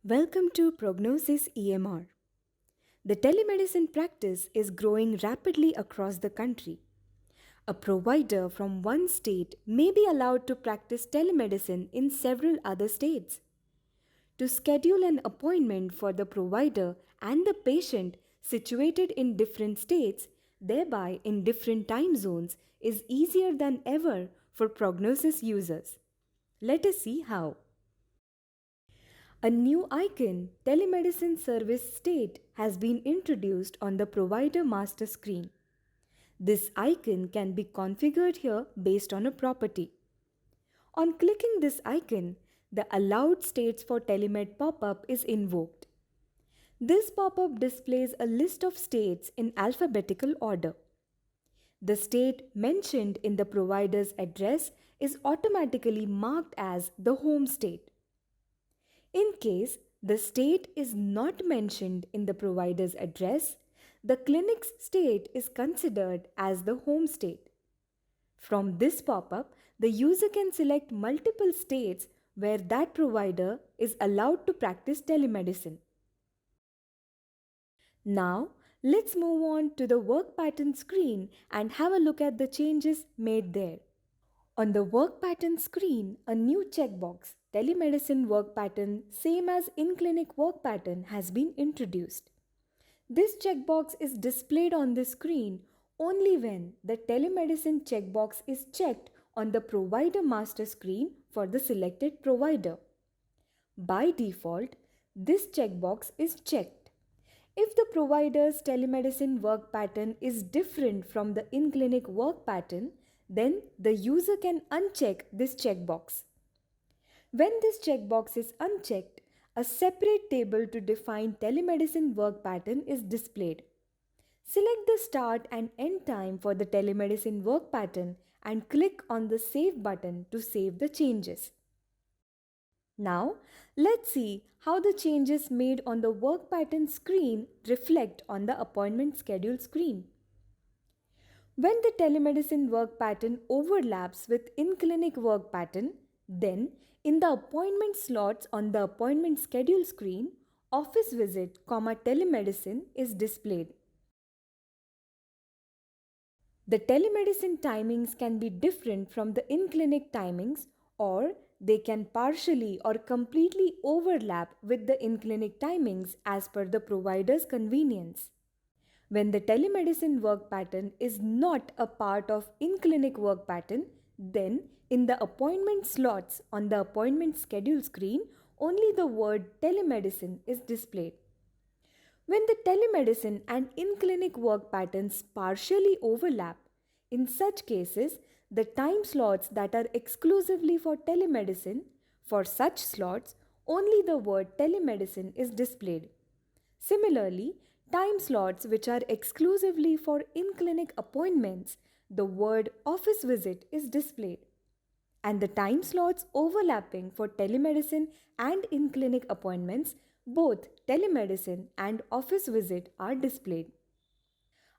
Welcome to Prognosis EMR. The telemedicine practice is growing rapidly across the country. A provider from one state may be allowed to practice telemedicine in several other states. To schedule an appointment for the provider and the patient situated in different states, thereby in different time zones, is easier than ever for prognosis users. Let us see how. A new icon, Telemedicine Service State, has been introduced on the provider master screen. This icon can be configured here based on a property. On clicking this icon, the Allowed States for Telemed pop-up is invoked. This pop-up displays a list of states in alphabetical order. The state mentioned in the provider's address is automatically marked as the home state. In case the state is not mentioned in the provider's address, the clinic's state is considered as the home state. From this pop-up, the user can select multiple states where that provider is allowed to practice telemedicine. Now, let's move on to the work pattern screen and have a look at the changes made there. On the work pattern screen, a new checkbox, Telemedicine Work Pattern, same as in-clinic work pattern, has been introduced. This checkbox is displayed on the screen only when the telemedicine checkbox is checked on the provider master screen for the selected provider. By default, this checkbox is checked. If the provider's telemedicine work pattern is different from the in-clinic work pattern, then the user can uncheck this checkbox. When this checkbox is unchecked, a separate table to define telemedicine work pattern is displayed. Select the start and end time for the telemedicine work pattern and click on the Save button to save the changes. Now, let's see how the changes made on the work pattern screen reflect on the appointment schedule screen. When the telemedicine work pattern overlaps with in-clinic work pattern, then in the appointment slots on the appointment schedule screen, office visit, telemedicine is displayed. The telemedicine timings can be different from the in-clinic timings, or they can partially or completely overlap with the in-clinic timings as per the provider's convenience. When the telemedicine work pattern is not a part of in-clinic work pattern, then in the appointment slots on the appointment schedule screen, only the word telemedicine is displayed. When the telemedicine and in-clinic work patterns partially overlap, in such cases, the time slots that are exclusively for telemedicine, for such slots, only the word telemedicine is displayed. Similarly, time slots which are exclusively for in-clinic appointments, the word office visit is displayed. And the time slots overlapping for telemedicine and in-clinic appointments, both telemedicine and office visit are displayed.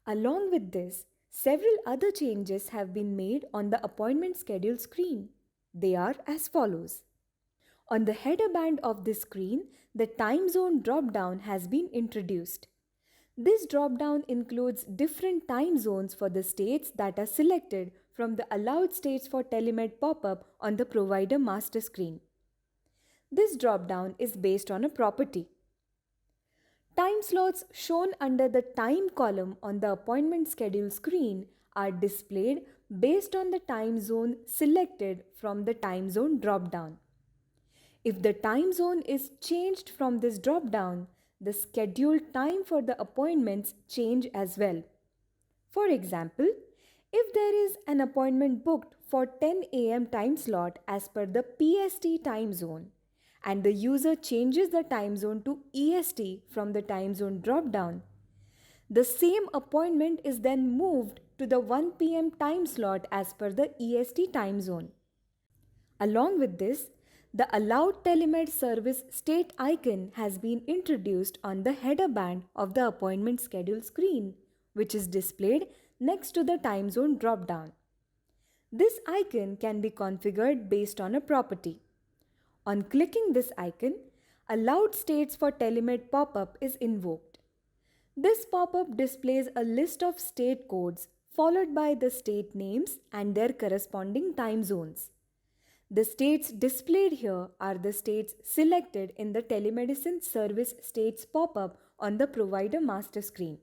Along with this, several other changes have been made on the appointment schedule screen. They are as follows. On the header band of this screen, the time zone drop-down has been introduced. This drop-down includes different time zones for the states that are selected from the allowed states for telemed pop-up on the provider master screen. This drop-down is based on a property. Time slots shown under the time column on the appointment schedule screen are displayed based on the time zone selected from the time zone drop-down. If the time zone is changed from this drop-down, the scheduled time for the appointments change as well. For example, if there is an appointment booked for 10 a.m. time slot as per the PST time zone, and the user changes the time zone to EST from the time zone drop-down, the same appointment is then moved to the 1 p.m. time slot as per the EST time zone. Along with this, the Allowed Telemed Service State icon has been introduced on the header band of the appointment schedule screen, which is displayed next to the time zone drop-down. This icon can be configured based on a property. On clicking this icon, Allowed States for Telemed pop-up is invoked. This pop-up displays a list of state codes followed by the state names and their corresponding time zones. The states displayed here are the states selected in the telemedicine service states pop-up on the provider master screen.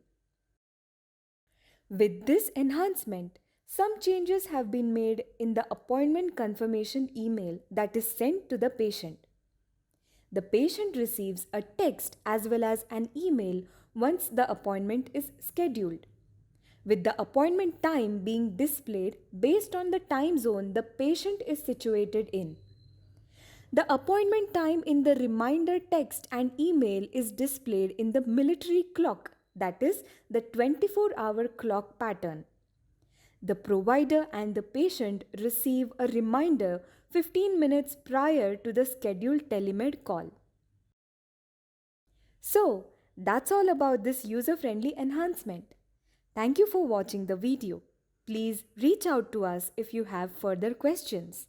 With this enhancement, some changes have been made in the appointment confirmation email that is sent to the patient. The patient receives a text as well as an email once the appointment is scheduled, with the appointment time being displayed based on the time zone the patient is situated in. The appointment time in the reminder text and email is displayed in the military clock, that is, the 24-hour clock pattern. The provider and the patient receive a reminder 15 minutes prior to the scheduled telemed call. So, that's all about this user-friendly enhancement. Thank you for watching the video. Please reach out to us if you have further questions.